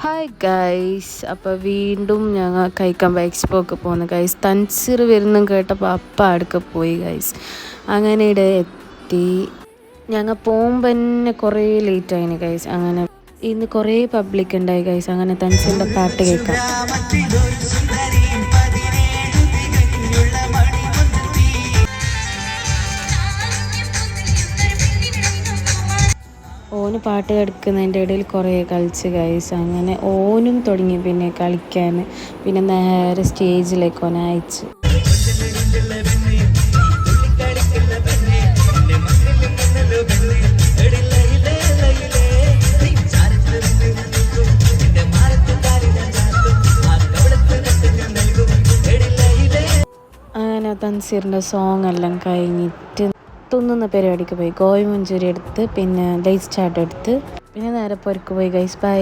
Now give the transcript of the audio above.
Hi guys, അപ്പോൾ വീണ്ടും ഞങ്ങൾ കഴിക്കാൻ എക്സ്പോക്ക് പോകുന്നു ഗൈസ്. തൻസീർ വരുന്നും കേട്ടപ്പോൾ അപ്പം അടുക്ക പോയി ഗൈസ്. അങ്ങനെ ഇവിടെ എത്തി. ഞങ്ങൾ പോകുമ്പോൾ തന്നെ കുറേ ലേറ്റായിന് ഗൈസ്. അങ്ങനെ ഇന്ന് കുറേ പബ്ലിക് ഉണ്ടായി ഗൈസ്. അങ്ങനെ തൻസീറിൻ്റെ പാട്ട് കേൾക്കാം. ഓന് പാട്ട് കേൾക്കുന്നതിൻ്റെ ഇടയിൽ കുറേ കളിച്ച് ഗൈസ്. അങ്ങനെ ഓനും തുടങ്ങി പിന്നെ കളിക്കാൻ. പിന്നെ നേരെ സ്റ്റേജിലേക്ക് ഓനെ അയച്ചു. അങ്ങനെ തൻസീറിൻ്റെ സോങ് എല്ലാം കഴിഞ്ഞിട്ട് തിന്നുന്ന പരിപാടിക്ക് പോയി. ഗോഴി മഞ്ചൂരി എടുത്ത് പിന്നെ ലൈസ് ചാട്ട് എടുത്ത് പിന്നെ നേരെ പുറക്ക് പോയി ഗൈസ്. ബൈ.